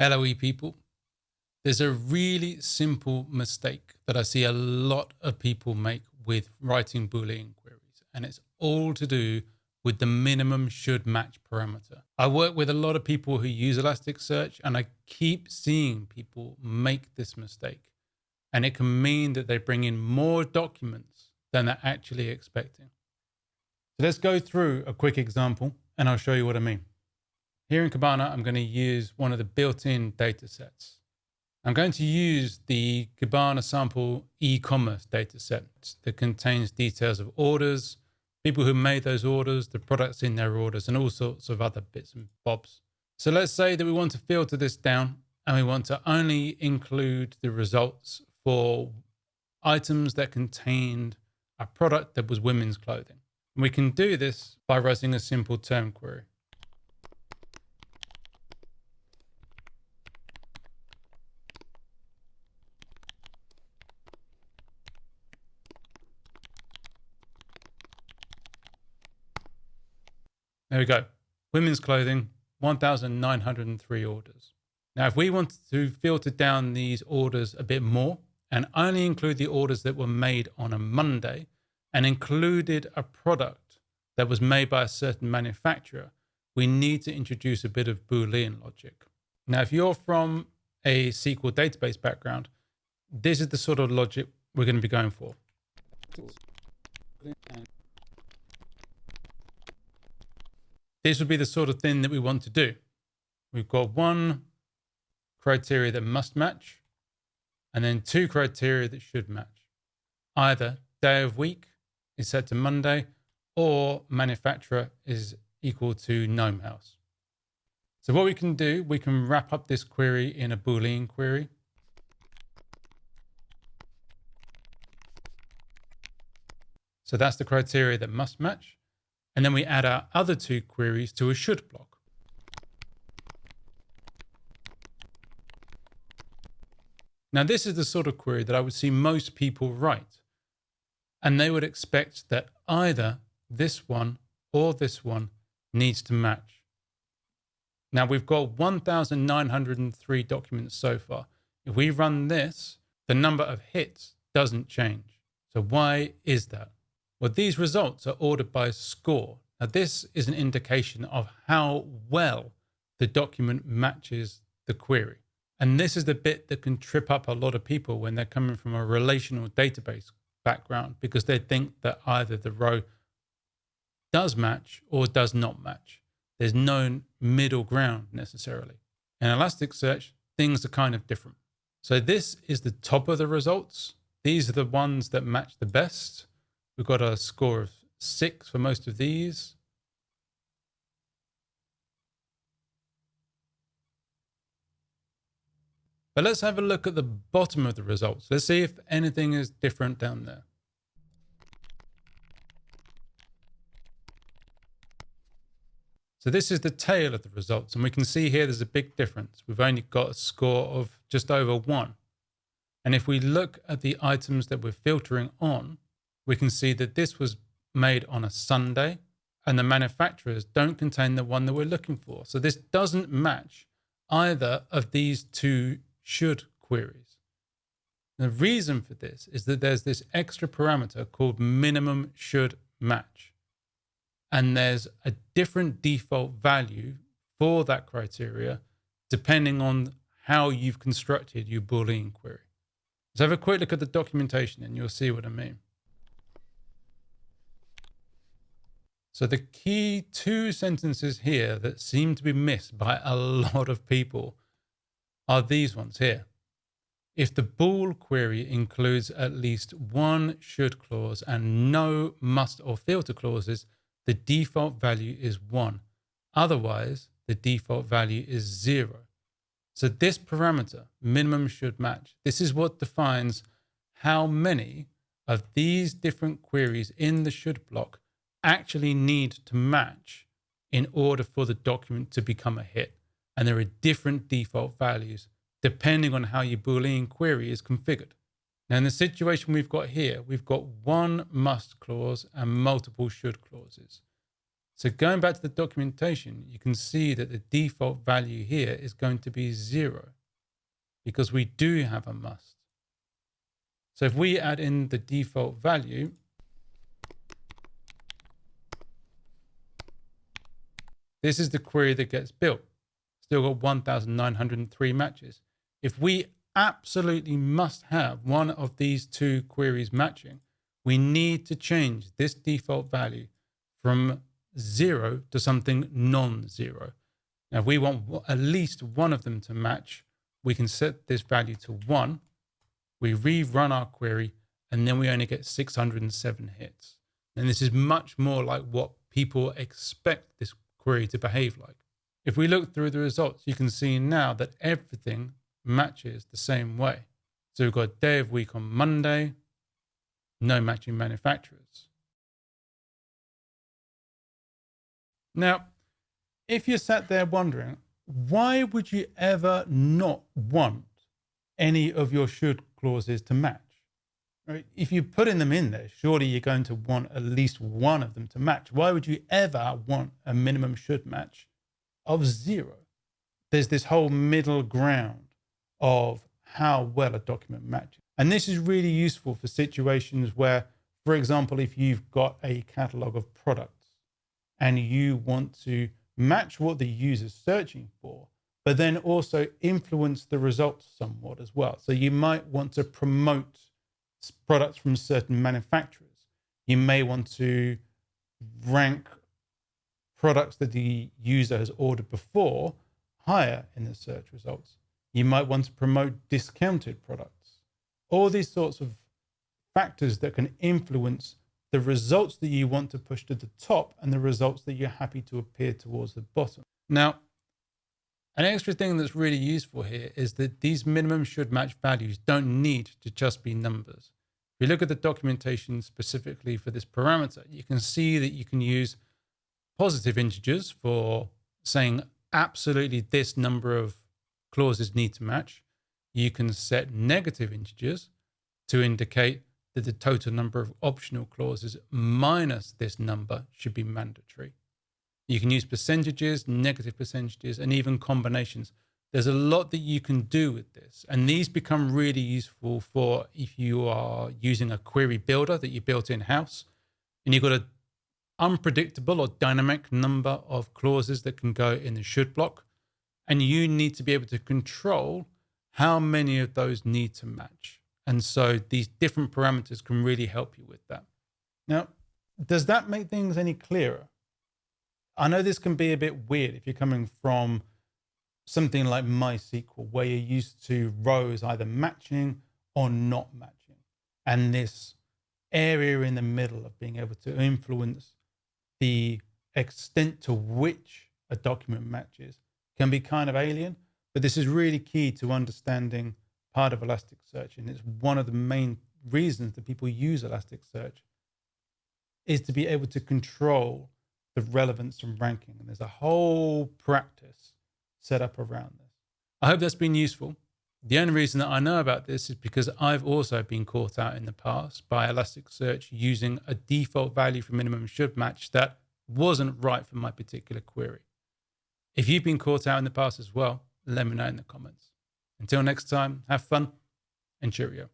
LOE people, there's a really simple mistake that I see a lot of people make with writing Boolean queries, and it's all to do with the minimum should match parameter. I work with a lot of people who use Elasticsearch, and I keep seeing people make this mistake. And it can mean that they bring in more documents than they're actually expecting. So let's go through a quick example, and I'll show you what I mean. Here in Kibana, I'm going to use one of the built-in data sets. I'm going to use the Kibana sample e-commerce data set that contains details of orders, people who made those orders, the products in their orders, and all sorts of other bits and bobs. So let's say that we want to filter this down and we want to only include the results for items that contained a product that was women's clothing. And we can do this by writing a simple term query. There we go. Women's clothing, 1,903 orders. Now, if we wanted to filter down these orders a bit more and only include the orders that were made on a Monday and included a product that was made by a certain manufacturer, we need to introduce a bit of Boolean logic. Now, if you're from a SQL database background, this is the sort of logic we're going to be going for. This would be the sort of thing that we want to do. We've got one criteria that must match, and then two criteria that should match. Either day of week is set to Monday, or manufacturer is equal to Gnome House. So what we can do, we can wrap up this query in a Boolean query. So that's the criteria that must match. And then we add our other two queries to a should block. Now, this is the sort of query that I would see most people write. And they would expect that either this one or this one needs to match. Now, we've got 1,903 documents so far. If we run this, the number of hits doesn't change. So why is that? Well, these results are ordered by score. Now, this is an indication of how well the document matches the query. And this is the bit that can trip up a lot of people when they're coming from a relational database background, because they think that either the row does match or does not match. There's no middle ground necessarily. In Elasticsearch, things are kind of different. So this is the top of the results. These are the ones that match the best. We've got a score of 6 for most of these. But let's have a look at the bottom of the results. Let's see if anything is different down there. So this is the tail of the results. And we can see here there's a big difference. We've only got a score of just over 1. And if we look at the items that we're filtering on, we can see that this was made on a Sunday and the manufacturers don't contain the one that we're looking for. So this doesn't match either of these two should queries. The reason for this is that there's this extra parameter called minimum should match. And there's a different default value for that criteria depending on how you've constructed your Boolean query. Let's have a quick look at the documentation and you'll see what I mean. So the key 2 sentences here that seem to be missed by a lot of people are these ones here. If the bool query includes at least one should clause and no must or filter clauses, the default value is 1. Otherwise, the default value is 0. So this parameter, minimum should match, this is what defines how many of these different queries in the should block actually need to match in order for the document to become a hit. And there are different default values depending on how your Boolean query is configured. Now, in the situation we've got here, we've got one must clause and multiple should clauses. So going back to the documentation, you can see that the default value here is going to be 0 because we do have a must. So if we add in the default value, this is the query that gets built. Still got 1,903 matches. If we absolutely must have one of these two queries matching, we need to change this default value from 0 to something non-zero. Now, if we want at least one of them to match, we can set this value to 1. We rerun our query, and then we only get 607 hits. And this is much more like what people expect this query to behave like. If we look through the results, you can see now that everything matches the same way. So we've got day of week on Monday, no matching manufacturers. Now, if you sat there wondering, why would you ever not want any of your should clauses to match? Right? If you're putting them in there, surely you're going to want at least one of them to match. Why would you ever want a minimum should match of 0? There's this whole middle ground of how well a document matches. And this is really useful for situations where, for example, if you've got a catalog of products and you want to match what the user's searching for, but then also influence the results somewhat as well. So you might want to promote products from certain manufacturers. You may want to rank products that the user has ordered before higher in the search results. You might want to promote discounted products. All these sorts of factors that can influence the results that you want to push to the top and the results that you're happy to appear towards the bottom. Now, an extra thing that's really useful here is that these minimum should match values don't need to just be numbers. If you look at the documentation specifically for this parameter, you can see that you can use positive integers for saying absolutely this number of clauses need to match. You can set negative integers to indicate that the total number of optional clauses minus this number should be mandatory. You can use percentages, negative percentages, and even combinations. There's a lot that you can do with this. And these become really useful for if you are using a query builder that you built in-house and you've got an unpredictable or dynamic number of clauses that can go in the should block. And you need to be able to control how many of those need to match. And so these different parameters can really help you with that. Now, does that make things any clearer? I know this can be a bit weird if you're coming from something like MySQL, where you're used to rows either matching or not matching. And this area in the middle of being able to influence the extent to which a document matches can be kind of alien. But this is really key to understanding part of Elasticsearch. And it's one of the main reasons that people use Elasticsearch is to be able to control the relevance and ranking. And there's a whole practice set up around this. I hope that's been useful. The only reason that I know about this is because I've also been caught out in the past by Elasticsearch using a default value for minimum should match that wasn't right for my particular query. If you've been caught out in the past as well, let me know in the comments. Until next time, have fun and cheerio.